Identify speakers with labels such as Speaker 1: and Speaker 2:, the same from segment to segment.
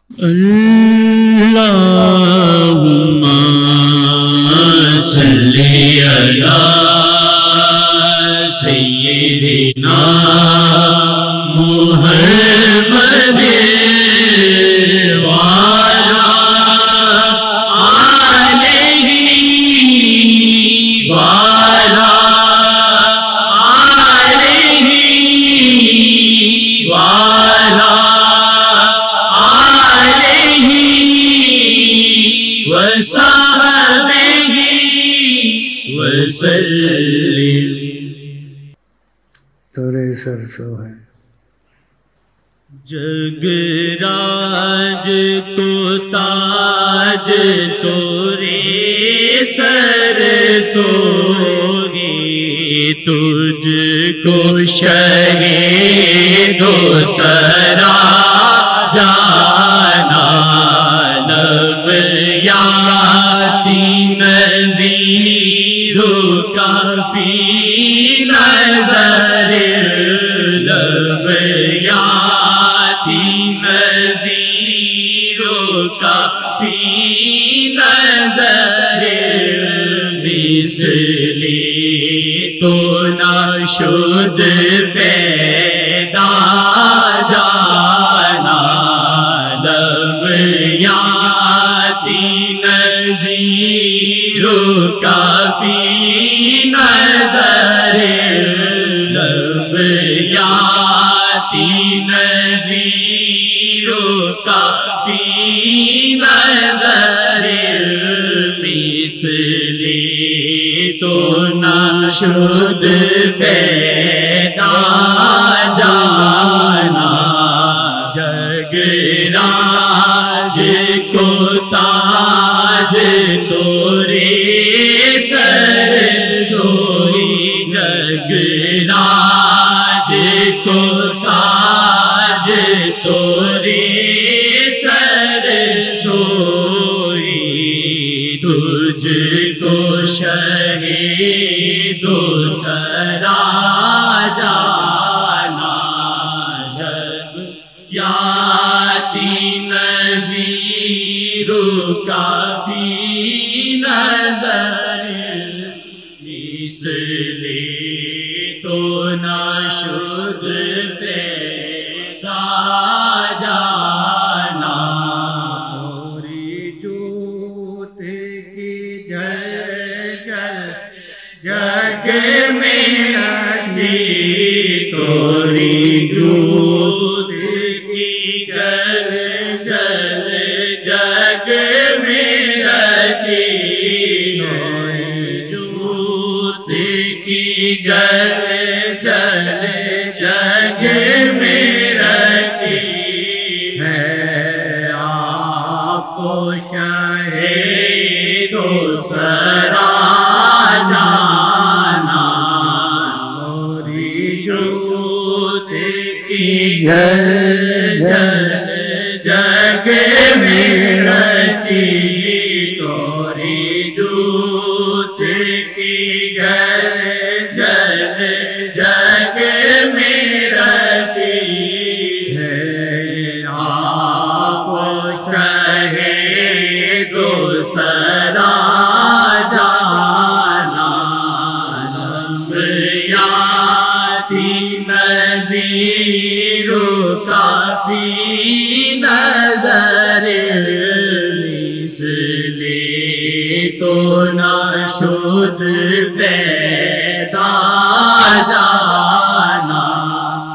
Speaker 1: اللہم صلی علی سیدنا محمد وعلی آلہ وعلی آلہ وعلی آلہ وصحبہ وسلم۔
Speaker 2: تورے سرسو ہے
Speaker 1: جگ راج کو تاج تورے سر سوگی، تجھ کو شہید و سرا جانا، لب یاتی نظیر کافی نظر، لب یاتی نظیر کافی نظر، مثلی تو نہ شد پیدا جانا، لب یاتی نظیر کافی نظر، لب یاتی نظیر کافی نظر، مثلی تو نہ شد پیدا جانا، جگ راج کو تاج تورے سر سوئی، جگ راج کو تاج تورے سر سوئی، تجھ کو شہید و سرا جانا، جب یاتی نظیر کافی نظر، مثلی تو نہ شد پیدا جانا،
Speaker 2: توری جوت کی جل جل جگ میں
Speaker 1: جی توری جوت کی جل جل جگ میں رچی، توری جوت کی جل جل جگ میں رچی،
Speaker 2: ہے
Speaker 1: آپ کو شہید و سرا جانا، توری جوت کی جل جل جگ میں رچی، توری جوت کی جل جل جگ میں رچی، ہے آپ شہید و سرا جانا، لب یاتی نظیر کافی نظر، مثلی تو نہ شد پیدا جانا،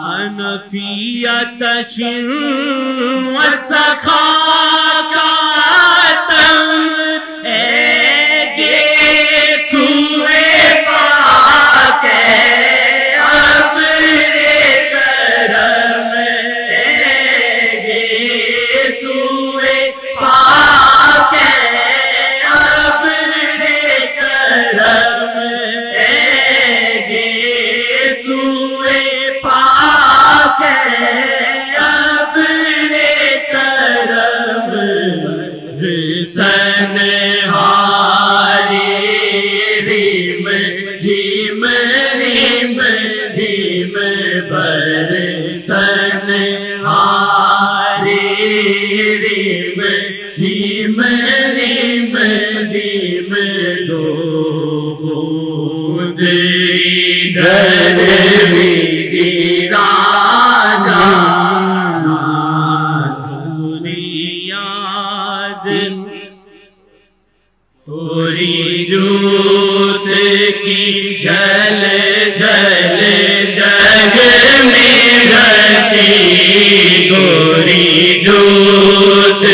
Speaker 1: حنفیت و سخاکاتم اے سوئے پاک ابر کرم، سوئے پاک ابر کرم، سوئے پاک ابر کرم، سن ہاری ریم جھیم ریم جھیم بر سن ہاری ریم جھیم ریم جھیم دو بوند ادھر بھی گرانا توری جوت کی جل جل جگ میں رچی گوری جوت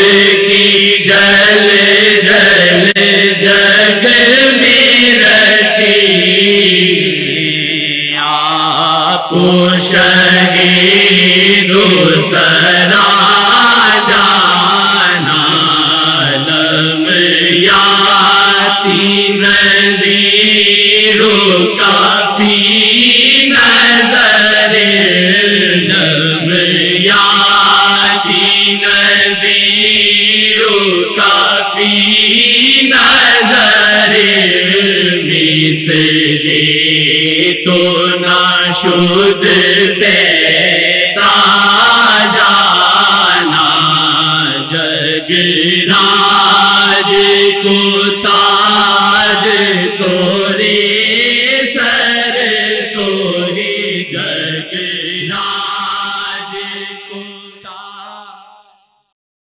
Speaker 1: کی جل جل جگ میں رچی آپ شہید سرا نظیروں کافی نظر نمیاتی نظیروں کافی نظر مثلے تو ناشد پیدا جانا جگرا